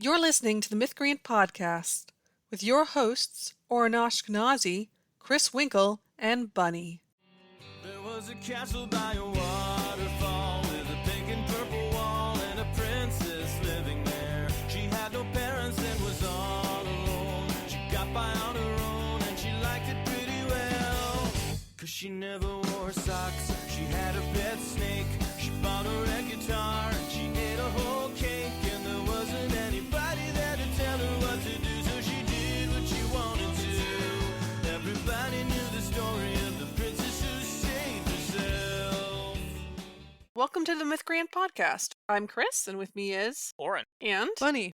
You're listening to the Mythcreant Podcast with your hosts, Oren Ashkenazi, Chris Winkle, and Bunny. There was a castle by a waterfall with a pink and purple wall and a princess living there. She had no parents and was all alone. She got by on her own and she liked it pretty well. 'Cause she never wore socks. She had a pet snake. She bought a red guitar and she ate a whole cake. And there wasn't anybody there to tell her what to do, so she did what she wanted to. Everybody knew the story of the princess who saved herself. Welcome to the Mythcreant Podcast. I'm Chris, and with me is... Oren. And... Bunny.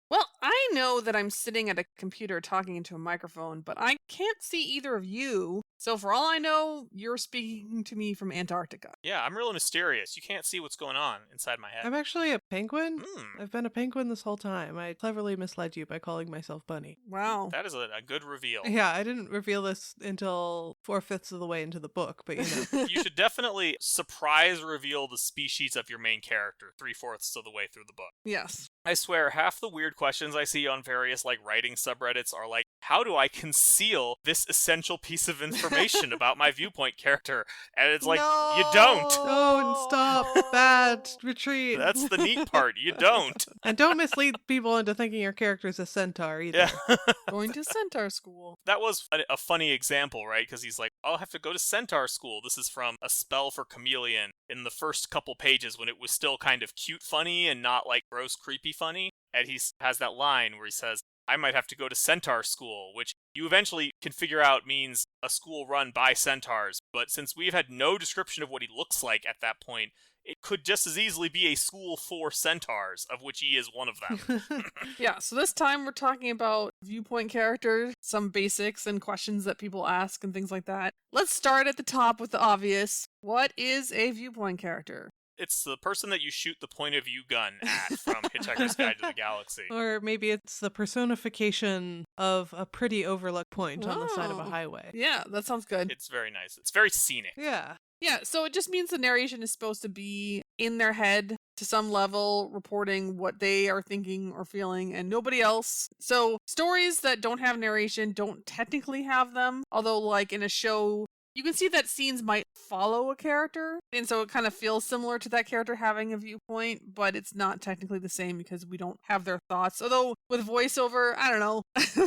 Well, I know that I'm sitting at a computer talking into a microphone, but I can't see either of you. So for all I know, you're speaking to me from Antarctica. Yeah, I'm really mysterious. You can't see what's going on inside my head. I'm actually a penguin. Hmm. I've been a penguin this whole time. I cleverly misled you by calling myself Bunny. Wow. That is a good reveal. Yeah, I didn't reveal this until 4/5 of the way into the book, but you know. You should definitely surprise reveal the species of your main character 3/4 of the way through the book. Yes. I swear, half the weird questions I see on various writing subreddits are like, how do I conceal this essential piece of information about my viewpoint character? And it's like, you don't. Don't stop. Bad. Retreat. That's the neat part. You don't. And don't mislead people into thinking your character's a centaur either. Yeah. Going to centaur school. That was a funny example, right? Because he's like, I'll have to go to centaur school. This is from A Spell for Chameleon in the first couple pages when it was still kind of cute funny and not gross creepy funny. And he has that line where he says, I might have to go to centaur school, which you eventually can figure out means a school run by centaurs. But since we've had no description of what he looks like at that point, it could just as easily be a school for centaurs, of which he is one of them. Yeah, so this time we're talking about viewpoint characters, some basics and questions that people ask and things like that. Let's start at the top with the obvious. What is a viewpoint character? It's the person that you shoot the point of view gun at from Hitchhiker's Guide to the Galaxy. Or maybe it's the personification of a pretty overlooked point on the side of a Oh. highway. Yeah, that sounds good. It's very nice. It's very scenic. Yeah. Yeah, so it just means the narration is supposed to be in their head to some level, reporting what they are thinking or feeling, and nobody else. So stories that don't have narration don't technically have them, although in a show, you can see that scenes might follow a character, and so it kind of feels similar to that character having a viewpoint, but it's not technically the same because we don't have their thoughts. Although with voiceover, I don't know,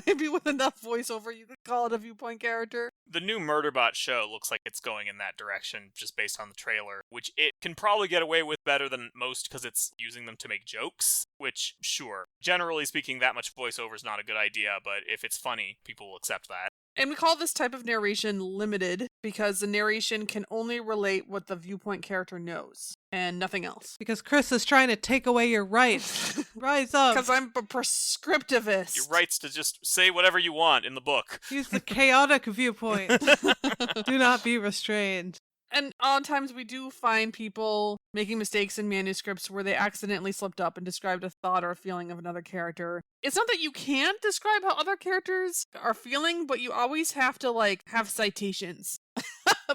maybe with enough voiceover you could call it a viewpoint character. The new Murderbot show looks like it's going in that direction just based on the trailer, which it can probably get away with better than most because it's using them to make jokes, which, sure, generally speaking, that much voiceover is not a good idea, but if it's funny, people will accept that. And we call this type of narration limited because the narration can only relate what the viewpoint character knows and nothing else. Because Chris is trying to take away your rights. Rise up. Because I'm a prescriptivist. Your rights to just say whatever you want in the book. Use the chaotic viewpoint. Do not be restrained. And oftentimes we do find people making mistakes in manuscripts where they accidentally slipped up and described a thought or a feeling of another character. It's not that you can't describe how other characters are feeling, but you always have to have citations.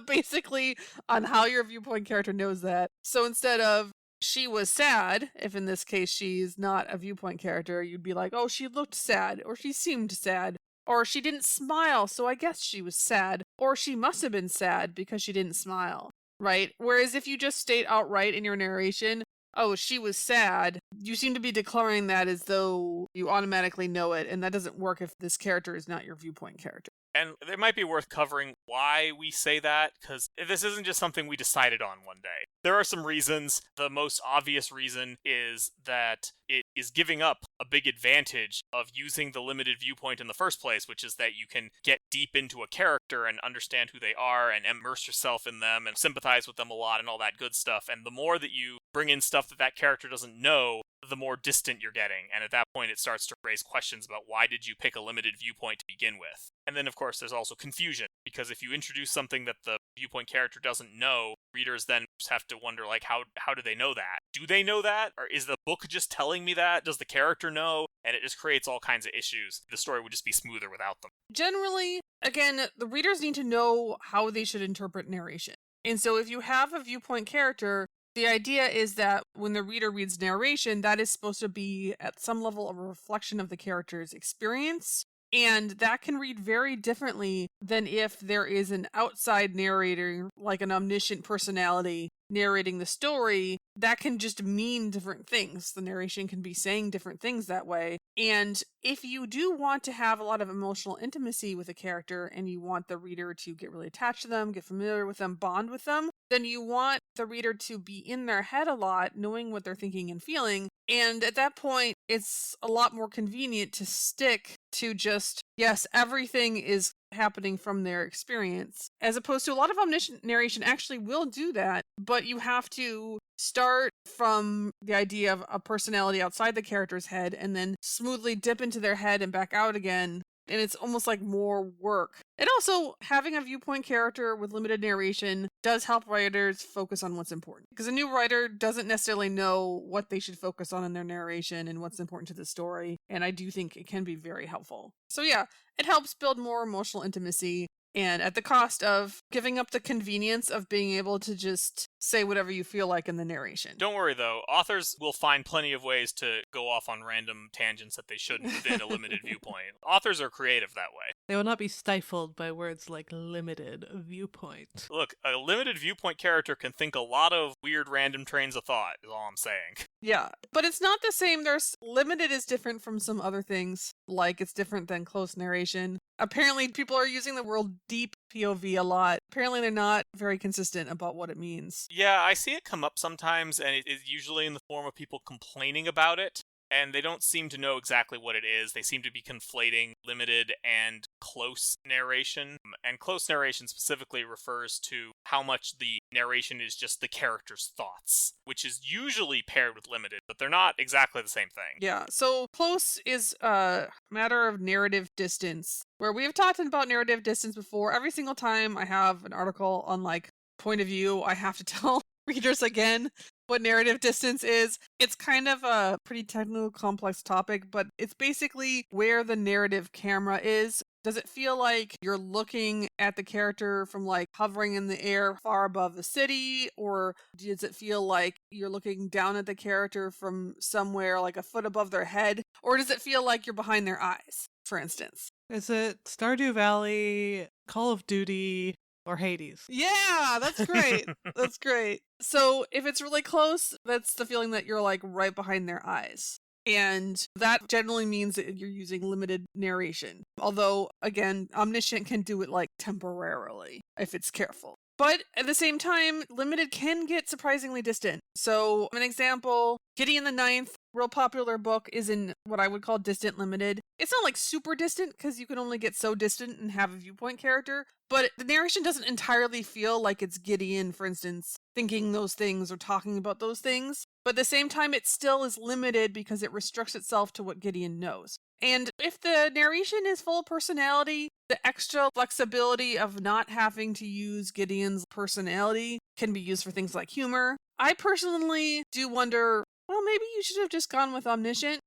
Basically on how your viewpoint character knows that. So instead of she was sad, if in this case she's not a viewpoint character, you'd be like, oh, she looked sad, or she seemed sad. Or she didn't smile, so I guess she was sad. Or she must have been sad because she didn't smile, right? Whereas if you just state outright in your narration, oh, she was sad, you seem to be declaring that as though you automatically know it, and that doesn't work if this character is not your viewpoint character. And it might be worth covering why we say that, because this isn't just something we decided on one day. There are some reasons. The most obvious reason is that it is giving up a big advantage of using the limited viewpoint in the first place, which is that you can get deep into a character and understand who they are and immerse yourself in them and sympathize with them a lot and all that good stuff. And the more that you bring in stuff that character doesn't know, the more distant you're getting. And at that point, it starts to raise questions about why did you pick a limited viewpoint to begin with? And then, of course, there's also confusion, because if you introduce something that the viewpoint character doesn't know, readers then just have to wonder, how do they know that? Do they know that? Or is the book just telling me that? Does the character know? And it just creates all kinds of issues. The story would just be smoother without them. Generally, again, the readers need to know how they should interpret narration. And so if you have a viewpoint character, The idea is that when the reader reads narration, that is supposed to be at some level a reflection of the character's experience. And that can read very differently than if there is an outside narrator, like an omniscient personality, narrating the story. That can just mean different things. The narration can be saying different things that way. And if you do want to have a lot of emotional intimacy with a character and you want the reader to get really attached to them, get familiar with them, bond with them, then you want the reader to be in their head a lot, knowing what they're thinking and feeling. And at that point, it's a lot more convenient to stick to just, yes, everything is happening from their experience, as opposed to a lot of omniscient narration actually will do that, but you have to start from the idea of a personality outside the character's head and then smoothly dip into their head and back out again. And it's almost like more work. And also, having a viewpoint character with limited narration does help writers focus on what's important. Because a new writer doesn't necessarily know what they should focus on in their narration and what's important to the story. And I do think it can be very helpful. So yeah, it helps build more emotional intimacy. And at the cost of giving up the convenience of being able to just say whatever you feel like in the narration. Don't worry, though. Authors will find plenty of ways to go off on random tangents that they shouldn't within a limited viewpoint. Authors are creative that way. They will not be stifled by words like limited viewpoint. Look, a limited viewpoint character can think a lot of weird random trains of thought, is all I'm saying. Yeah, but it's not the same. There's limited is different from some other things, like it's different than close narration. Apparently, people are using the word deep POV a lot. Apparently, they're not very consistent about what it means. Yeah, I see it come up sometimes, and it is usually in the form of people complaining about it, and they don't seem to know exactly what it is. They seem to be conflating limited and close narration. And close narration specifically refers to how much the narration is just the character's thoughts, which is usually paired with limited, but they're not exactly the same thing. Yeah, so close is a matter of narrative distance, where we've talked about narrative distance before. Every single time I have an article on like point of view, I have to tell readers again what narrative distance is. It's kind of a pretty technical, complex topic, but it's basically where the narrative camera is. Does it feel like you're looking at the character from like hovering in the air far above the city? Or does it feel like you're looking down at the character from somewhere like a foot above their head? Or does it feel like you're behind their eyes, for instance? Is it Stardew Valley, Call of Duty, or Hades? Yeah, that's great. That's great. So if it's really close, that's the feeling that you're like right behind their eyes. And that generally means that you're using limited narration. Although, again, omniscient can do it like temporarily if it's careful. But at the same time, limited can get surprisingly distant. So an example, Gideon the Ninth, real popular book, is in what I would call distant limited. It's not like super distant because you can only get so distant and have a viewpoint character, but the narration doesn't entirely feel like it's Gideon, for instance, thinking those things or talking about those things. But at the same time, it still is limited because it restricts itself to what Gideon knows. And if the narration is full of personality, the extra flexibility of not having to use Gideon's personality can be used for things like humor. I personally do wonder, well, maybe you should have just gone with omniscient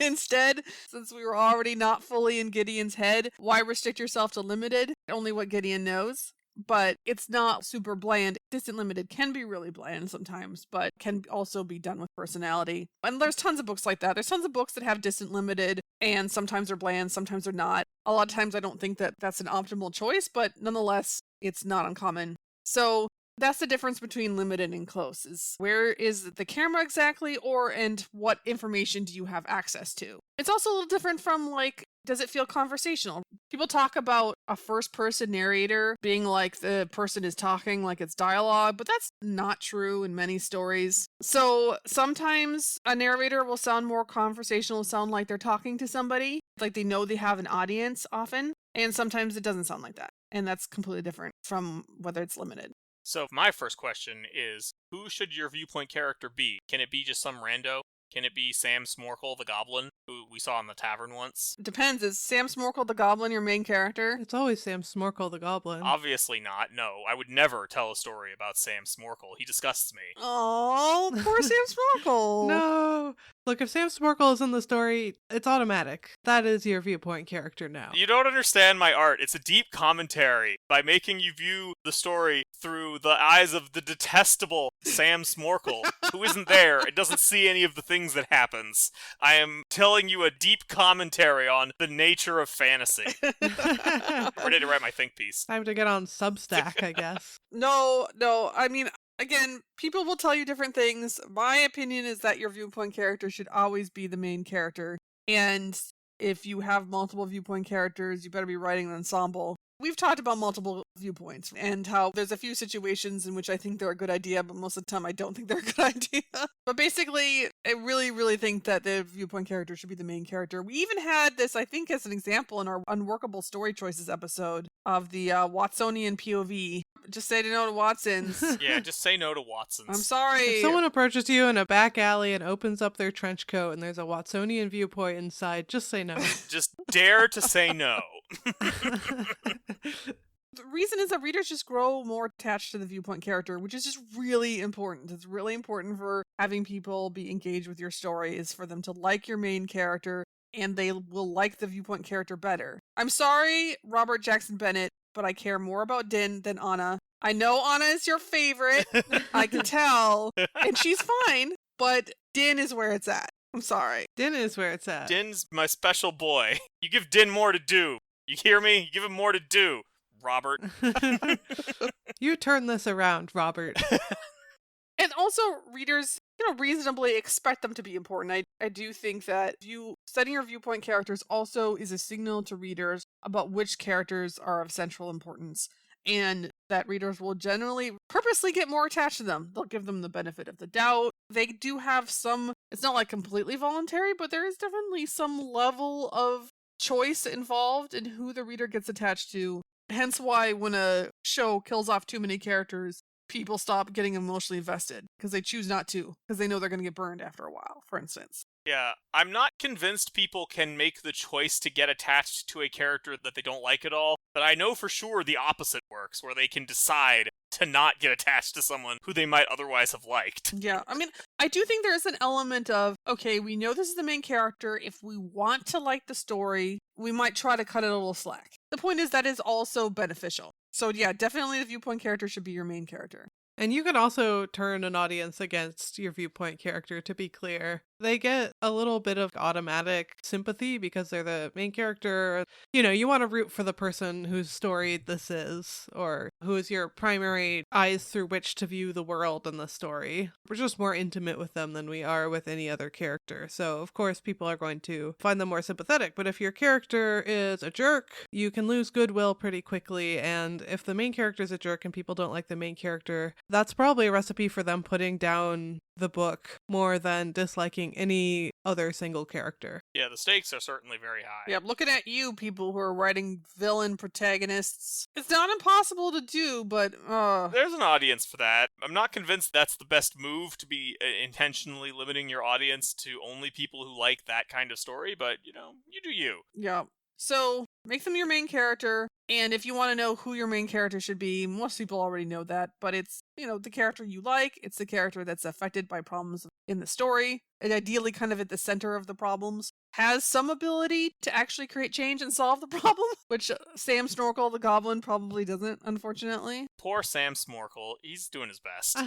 instead, since we were already not fully in Gideon's head. Why restrict yourself to limited? Only what Gideon knows. But it's not super bland. Distant limited can be really bland sometimes, but can also be done with personality. And there's tons of books like that. There's tons of books that have distant limited, and sometimes they're bland, sometimes they're not. A lot of times I don't think that that's an optimal choice, but nonetheless, it's not uncommon. So that's the difference between limited and close, is where is the camera exactly, and what information do you have access to? It's also a little different from like, does it feel conversational? People talk about a first-person narrator being like the person is talking like it's dialogue, but that's not true in many stories. So sometimes a narrator will sound more conversational, sound like they're talking to somebody, like they know they have an audience often, and sometimes it doesn't sound like that. And that's completely different from whether it's limited. So my first question is, who should your viewpoint character be? Can it be just some rando? Can it be Sam Smorkle, the goblin, who we saw in the tavern once? It depends. Is Sam Smorkle the goblin your main character? It's always Sam Smorkle the goblin. Obviously not. No, I would never tell a story about Sam Smorkle. He disgusts me. Oh, poor Sam Smorkle. No. Look, if Sam Smorkle is in the story, it's automatic. That is your viewpoint character now. You don't understand my art. It's a deep commentary by making you view the story through the eyes of the detestable Sam Smorkle, who isn't there. It doesn't see any of the things that happens. I am telling you a deep commentary on the nature of fantasy. Ready to write my think piece. Time to get on Substack, I guess. No. I mean, again, people will tell you different things. My opinion is that your viewpoint character should always be the main character. And if you have multiple viewpoint characters, you better be writing an ensemble. We've talked about multiple viewpoints and how there's a few situations in which I think they're a good idea, but most of the time I don't think they're a good idea. But basically, I really, really think that the viewpoint character should be the main character. We even had this, I think, as an example in our Unworkable Story Choices episode of the Watsonian POV. Just say no to Watsons. Yeah, just say no to Watsons. I'm sorry. If someone approaches you in a back alley and opens up their trench coat and there's a Watsonian viewpoint inside, just say no. Just dare to say no. The reason is that readers just grow more attached to the viewpoint character, which is just really important. It's really important for having people be engaged with your story, is for them to like your main character, and they will like the viewpoint character better. I'm sorry, Robert Jackson Bennett, but I care more about Din than Anna. I know Anna is your favorite. I can tell. And she's fine, but Din is where it's at. I'm sorry. Din is where it's at. Din's my special boy. You give Din more to do. You hear me? You give him more to do, Robert. You turn this around, Robert. And also, readers, reasonably expect them to be important. I do think that setting your viewpoint characters also is a signal to readers about which characters are of central importance, and that readers will generally purposely get more attached to them. They'll give them the benefit of the doubt. They do have some, it's not like completely voluntary, but there is definitely some level of choice involved in who the reader gets attached to. Hence why when a show kills off too many characters, people stop getting emotionally invested because they choose not to, because they know they're going to get burned after a while, for instance. Yeah, I'm not convinced people can make the choice to get attached to a character that they don't like at all, but I know for sure the opposite works, where they can decide to not get attached to someone who they might otherwise have liked. Yeah, I mean, I do think there is an element of, okay, we know this is the main character. If we want to like the story, we might try to cut it a little slack. The point is that is also beneficial. So yeah, definitely the viewpoint character should be your main character. And you can also turn an audience against your viewpoint character, to be clear. They get a little bit of automatic sympathy because they're the main character. You want to root for the person whose story this is, or who is your primary eyes through which to view the world and the story. We're just more intimate with them than we are with any other character. So, of course, people are going to find them more sympathetic. But if your character is a jerk, you can lose goodwill pretty quickly. And if the main character is a jerk and people don't like the main character, that's probably a recipe for them putting down the book more than disliking any other single character. Yeah, the stakes are certainly very high. Yeah, looking at you people who are writing villain protagonists. It's not impossible to do, but There's an audience for that. I'm not convinced that's the best move, to be intentionally limiting your audience to only people who like that kind of story, but, you do you. Yeah. So, make them your main character, and if you want to know who your main character should be, most people already know that, but it's, the character you like, it's the character that's affected by problems in the story, and ideally kind of at the center of the problems, has some ability to actually create change and solve the problem, which Sam Smorkle, the goblin, probably doesn't, unfortunately. Poor Sam Smorkle, he's doing his best.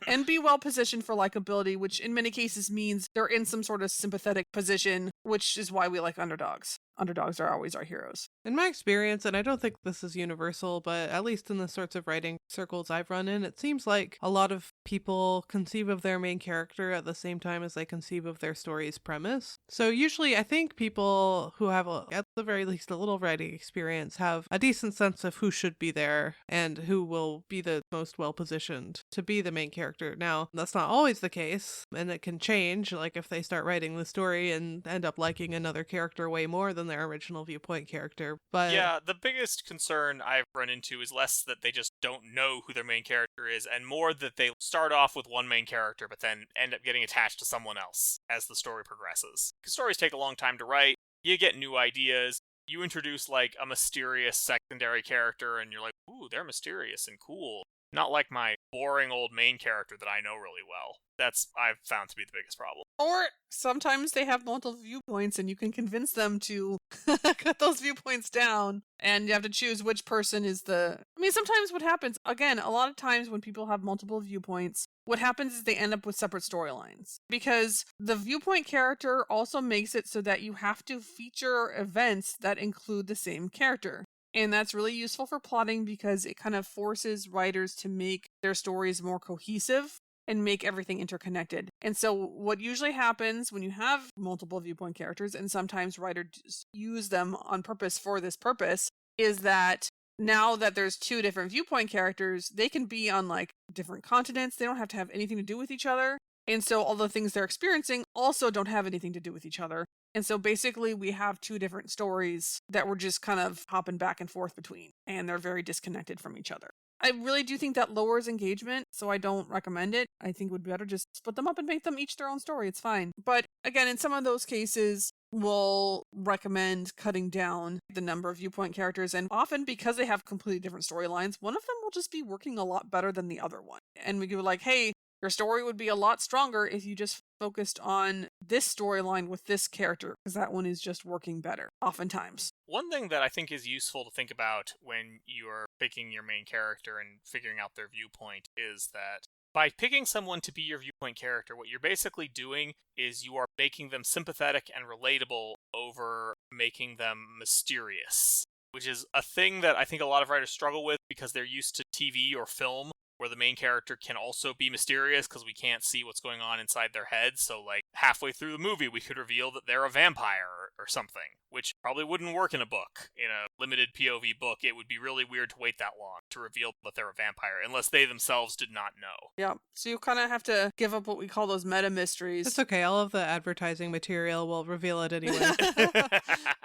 And be well positioned for likability, which in many cases means they're in some sort of sympathetic position, which is why we like underdogs. Underdogs are always our heroes. In my experience, and I don't think this is universal, but at least in the sorts of writing circles I've run in, it seems like a lot of people conceive of their main character at the same time as they conceive of their story's premise. So usually I think people who have at the very least a little writing experience, have a decent sense of who should be there and who will be the most well-positioned to be the main character. Now, that's not always the case, and it can change, like if they start writing the story and end up liking another character way more than their original viewpoint character. But yeah, the biggest concern I've run into is less that they just don't know who their main character is, and more that they start off with one main character, but then end up getting attached to someone else as the story progresses. Because stories take a long time to write, you get new ideas, you introduce like a mysterious secondary character, and you're like, ooh, they're mysterious and cool. Not like my boring old main character that I know really well. That's, I've found to be the biggest problem. Or sometimes they have multiple viewpoints and you can convince them to cut those viewpoints down, and you have to choose which person is the... I mean, sometimes what happens, again, a lot of times when people have multiple viewpoints, what happens is they end up with separate storylines. Because the viewpoint character also makes it so that you have to feature events that include the same character. And that's really useful for plotting because it kind of forces writers to make their stories more cohesive and make everything interconnected. And so what usually happens when you have multiple viewpoint characters, and sometimes writers use them on purpose for this purpose, is that now that there's two different viewpoint characters, they can be on like different continents. They don't have to have anything to do with each other. And so all the things they're experiencing also don't have anything to do with each other. And so basically we have two different stories that we're just kind of hopping back and forth between, and they're very disconnected from each other. I really do think that lowers engagement, so I don't recommend it. I think it would be better just split them up and make them each their own story. It's fine. But again, in some of those cases, we'll recommend cutting down the number of viewpoint characters. And often because they have completely different storylines, one of them will just be working a lot better than the other one. And we go like, hey, your story would be a lot stronger if you just focused on this storyline with this character, because that one is just working better, oftentimes. One thing that I think is useful to think about when you're picking your main character and figuring out their viewpoint is that by picking someone to be your viewpoint character, what you're basically doing is you are making them sympathetic and relatable over making them mysterious, which is a thing that I think a lot of writers struggle with because they're used to TV or film, where the main character can also be mysterious because we can't see what's going on inside their heads. So like halfway through the movie, we could reveal that they're a vampire or something, which probably wouldn't work in a book. In a limited POV book, it would be really weird to wait that long to reveal that they're a vampire, unless they themselves did not know. Yeah, so you kind of have to give up what we call those meta mysteries. it's okay. All of the advertising material will reveal it anyway.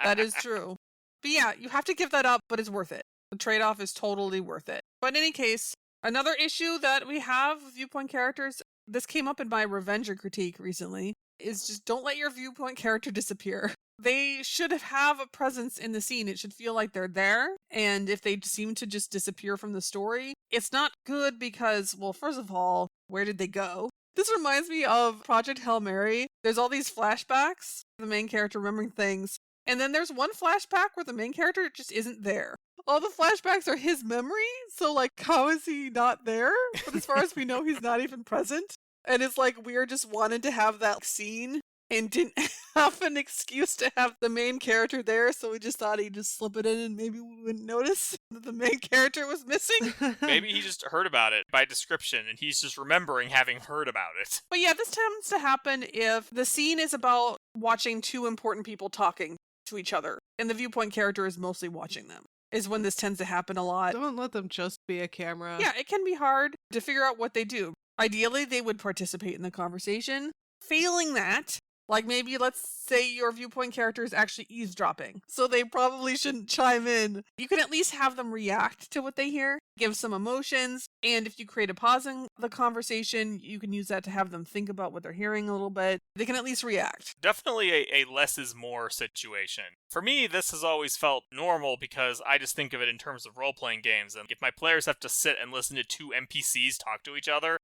That is true. But yeah, you have to give that up, but it's worth it. The trade-off is totally worth it. But in any case, another issue that we have with viewpoint characters, this came up in my Revenger critique recently, is just don't let your viewpoint character disappear. They should have a presence in the scene. It should feel like they're there. And if they seem to just disappear from the story, it's not good because, well, first of all, where did they go? This reminds me of Project Hail Mary. There's all these flashbacks, the main character remembering things. And then there's one flashback where the main character just isn't there. All the flashbacks are his memory, so like, how is he not there? But as far as we know, he's not even present. And it's like, we just wanted to have that scene and didn't have an excuse to have the main character there, so we just thought he'd just slip it in and maybe we wouldn't notice that the main character was missing. Maybe he just heard about it by description, and he's just remembering having heard about it. But yeah, this tends to happen if the scene is about watching two important people talking to each other, and the viewpoint character is mostly watching them. Is when this tends to happen a lot. Don't let them just be a camera. Yeah, it can be hard to figure out what they do. Ideally, they would participate in the conversation. Failing that, like maybe let's say your viewpoint character is actually eavesdropping, so they probably shouldn't chime in. You can at least have them react to what they hear, give some emotions, and if you create a pause in the conversation, you can use that to have them think about what they're hearing a little bit. They can at least react. Definitely a less is more situation. For me, this has always felt normal because I just think of it in terms of role-playing games, and if my players have to sit and listen to two NPCs talk to each other,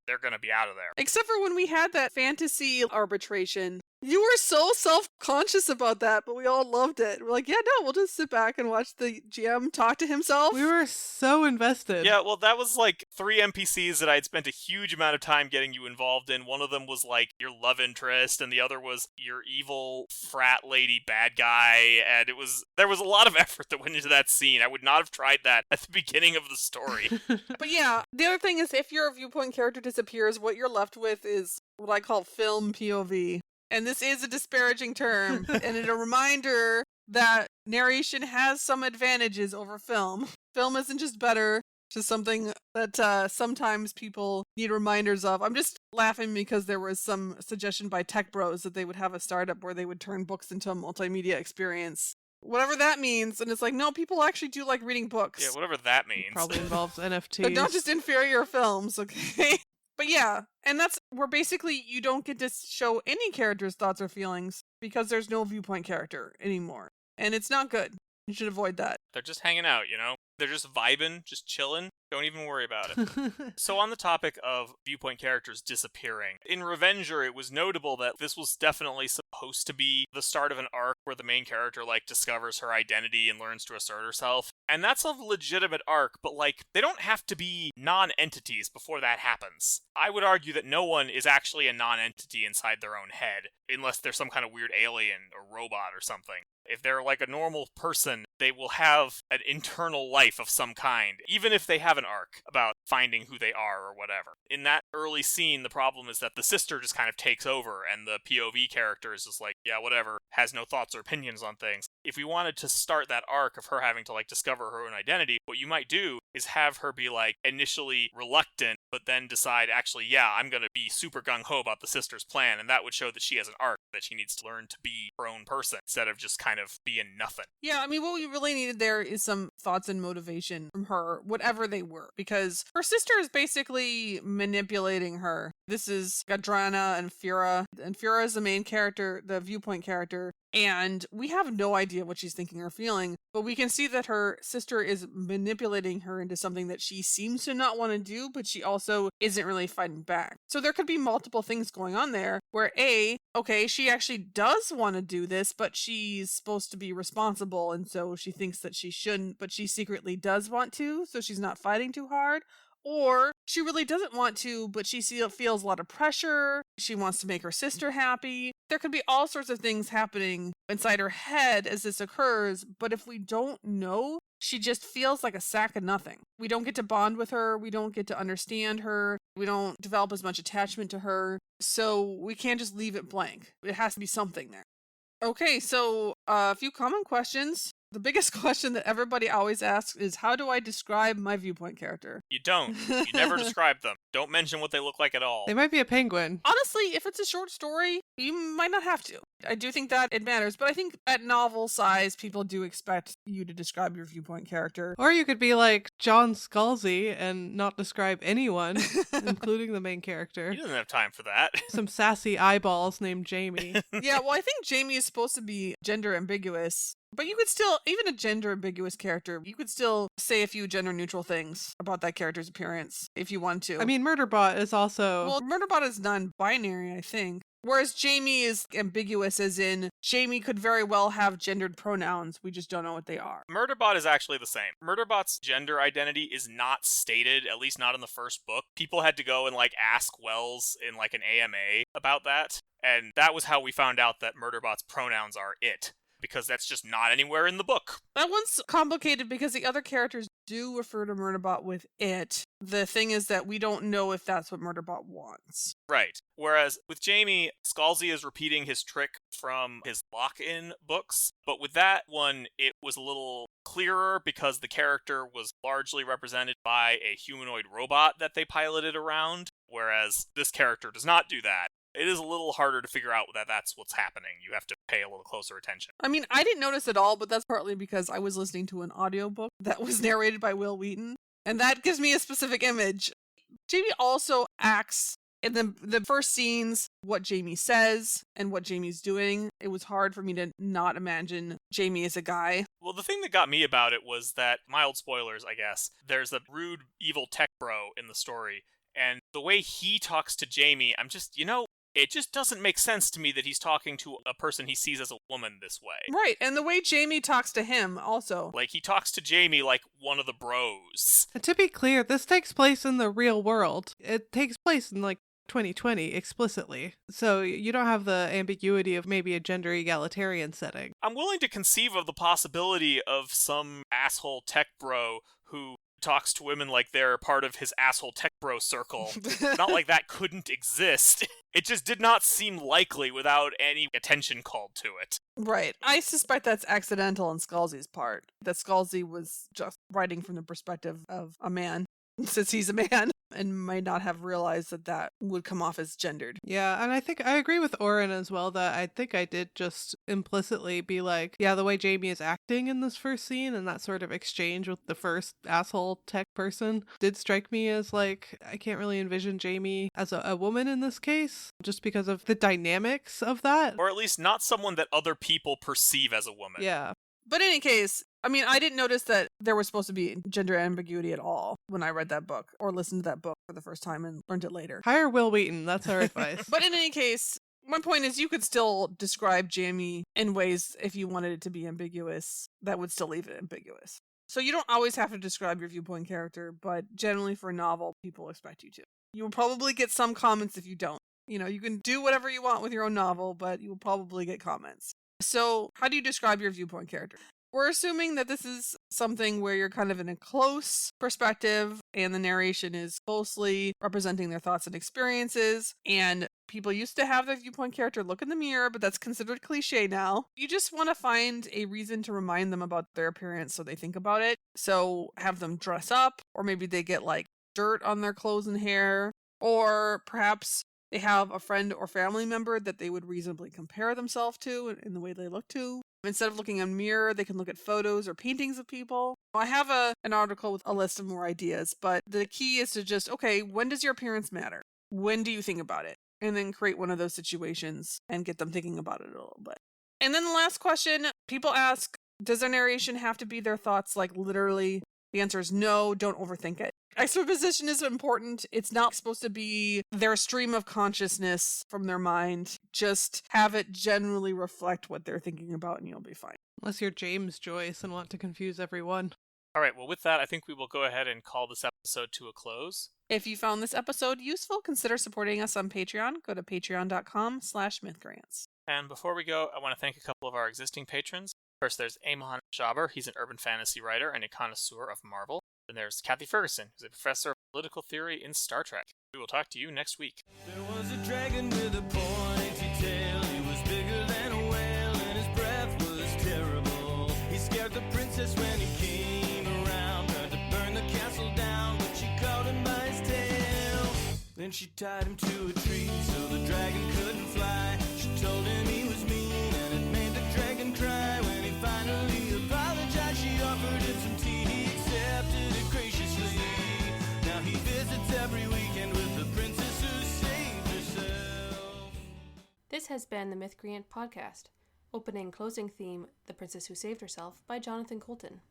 they're gonna be out of there. Except for when we had that fantasy arbitration. You were so self-conscious about that, but we all loved it. We're like, yeah, no, we'll just sit back and watch the GM talk to himself. We were so invested. Yeah, well, that was like 3 NPCs that I'd spent a huge amount of time getting you involved in. One of them was like your love interest, and the other was your evil frat lady bad guy, and there was a lot of effort that went into that scene. I would not have tried that at the beginning of the story. But yeah, the other thing is if your viewpoint character disappears, what you're left with is what I call film POV. And this is a disparaging term, and it's a reminder that narration has some advantages over film. Film isn't just better, just something that sometimes people need reminders of. I'm just laughing because there was some suggestion by Tech Bros that they would have a startup where they would turn books into a multimedia experience. Whatever that means. And it's like, no, people actually do like reading books. Yeah, whatever that means. Probably involves NFTs. But not just inferior films, okay? But yeah, and that's where basically you don't get to show any character's thoughts or feelings because there's no viewpoint character anymore. And it's not good. You should avoid that. They're just hanging out, you know? They're just vibing, just chilling. Don't even worry about it. So on the topic of viewpoint characters disappearing, in Revenger it was notable that this was definitely supposed to be the start of an arc where the main character, like, discovers her identity and learns to assert herself. And that's a legitimate arc, but, like, they don't have to be non-entities before that happens. I would argue that no one is actually a non-entity inside their own head, unless they're some kind of weird alien or robot or something. If they're like a normal person, they will have an internal life of some kind, even if they have an arc about finding who they are or whatever. In that early scene, the problem is that the sister just kind of takes over, and the POV character is just like, yeah, whatever, has no thoughts or opinions on things. If we wanted to start that arc of her having to, like, discover her own identity, what you might do is have her be, like, initially reluctant, but then decide, actually, yeah, I'm gonna be super gung-ho about the sister's plan, and that would show that she has an arc, that she needs to learn to be her own person, instead of just kind of being nothing. Yeah, I mean, what we really needed there is some thoughts and motivation from her, whatever they were, because her sister is basically manipulating her. This is Gadrana and Fira, and Fira is the main character, the viewpoint character, and we have no idea what she's thinking or feeling, but we can see that her sister is manipulating her into something that she seems to not want to do, but she also isn't really fighting back. So there could be multiple things going on there, where okay, she actually does want to do this, but she's supposed to be responsible, and so she thinks that she shouldn't, but she secretly does want to, so she's not fighting too hard. Or she really doesn't want to, but she feels a lot of pressure. She wants to make her sister happy. There could be all sorts of things happening inside her head as this occurs, but if we don't know, she just feels like a sack of nothing. We don't get to bond with her. We don't get to understand her. We don't develop as much attachment to her. So we can't just leave it blank. It has to be something there. Okay, so a few common questions. The biggest question that everybody always asks is, how do I describe my viewpoint character? You don't. You never describe them. Don't mention what they look like at all. They might be a penguin. Honestly, if it's a short story, you might not have to. I do think that it matters, but I think at novel size, people do expect you to describe your viewpoint character. Or you could be like John Scalzi and not describe anyone, including the main character. He doesn't have time for that. Some sassy eyeballs named Jamie. Yeah, well, I think Jamie is supposed to be gender ambiguous. But you could still, even a gender ambiguous character, you could still say a few gender neutral things about that character's appearance if you want to. I mean, Murderbot is also... Well, Murderbot is non-binary, I think. Whereas Jamie is ambiguous, as in, Jamie could very well have gendered pronouns, we just don't know what they are. Murderbot is actually the same. Murderbot's gender identity is not stated, at least not in the first book. People had to go and, like, ask Wells in, like, an AMA about that, and that was how we found out that Murderbot's pronouns are it. Because that's just not anywhere in the book. That one's complicated because the other characters do refer to Murderbot with it. The thing is that we don't know if that's what Murderbot wants. Right. Whereas with Jamie, Scalzi is repeating his trick from his lock-in books, but with that one, it was a little clearer because the character was largely represented by a humanoid robot that they piloted around, whereas this character does not do that. It is a little harder to figure out that that's what's happening. You have to pay a little closer attention. I mean, I didn't notice at all, but that's partly because I was listening to an audiobook that was narrated by Will Wheaton, and that gives me a specific image. Jamie also acts in the first scenes what Jamie says and what Jamie's doing. It was hard for me to not imagine Jamie as a guy. Well, the thing that got me about it was that, mild spoilers, I guess, there's a rude, evil tech bro in the story, and the way he talks to Jamie, I'm just, it just doesn't make sense to me that he's talking to a person he sees as a woman this way. Right, and the way Jamie talks to him also. Like, he talks to Jamie like one of the bros. And to be clear, this takes place in the real world. It takes place in, 2020 explicitly. So you don't have the ambiguity of maybe a gender egalitarian setting. I'm willing to conceive of the possibility of some asshole tech bro who talks to women like they're part of his asshole tech bro circle. Not like that couldn't exist. It just did not seem likely without any attention called to it. Right. I suspect that's accidental on Scalzi's part. That Scalzi was just writing from the perspective of a man, since he's a man, and might not have realized that that would come off as gendered. Yeah, and I think I agree with Oren as well that I think I did just implicitly be like, yeah, the way Jamie is acting in this first scene and that sort of exchange with the first asshole tech person did strike me as like, I can't really envision Jamie as a woman in this case, just because of the dynamics of that. Or at least not someone that other people perceive as a woman. Yeah. But in any case, I mean, I didn't notice that there was supposed to be gender ambiguity at all when I read that book or listened to that book for the first time and learned it later. Hire Will Wheaton, that's our advice. But in any case, my point is you could still describe Jamie in ways, if you wanted it to be ambiguous, that would still leave it ambiguous. So you don't always have to describe your viewpoint character, but generally for a novel, people expect you to. You will probably get some comments if you don't. You know, you can do whatever you want with your own novel, but you will probably get comments. So how do you describe your viewpoint character? We're assuming that this is something where you're kind of in a close perspective and the narration is closely representing their thoughts and experiences. And people used to have their viewpoint character look in the mirror, but that's considered cliche now. You just want to find a reason to remind them about their appearance so they think about it. So have them dress up, or maybe they get like dirt on their clothes and hair, or perhaps they have a friend or family member that they would reasonably compare themselves to in the way they look to. Instead of looking in a mirror, they can look at photos or paintings of people. I have an article with a list of more ideas, but the key is to just, okay, when does your appearance matter? When do you think about it? And then create one of those situations and get them thinking about it a little bit. And then the last question, people ask, does their narration have to be their thoughts, like literally? The answer is no, don't overthink it. Exposition is important. It's not supposed to be their stream of consciousness from their mind. Just have it generally reflect what they're thinking about and you'll be fine. Unless you're James Joyce and want to confuse everyone. All right, well, with that, I think we will go ahead and call this episode to a close. If you found this episode useful, consider supporting us on Patreon. Go to patreon.com/mythcreants. And before we go, I want to thank a couple of our existing patrons. First, there's Amon Jaber. He's an urban fantasy writer and a connoisseur of Marvel. Then there's Kathy Ferguson, who's a professor of political theory in Star Trek. We will talk to you next week. There was a dragon with a pointy tail. He was bigger than a whale and his breath was terrible. He scared the princess when he came around. Tried to burn the castle down, but she caught him by his tail. Then she tied him to a tree so the dragon couldn't fly. She told him he was mean and it made the dragon cry. When he finally apologized, she offered him some tea. He accepted it graciously. Now he visits every weekend with the princess who saved herself. This has been the Mythcreant Podcast. Opening closing theme, The Princess Who Saved Herself, by Jonathan Colton.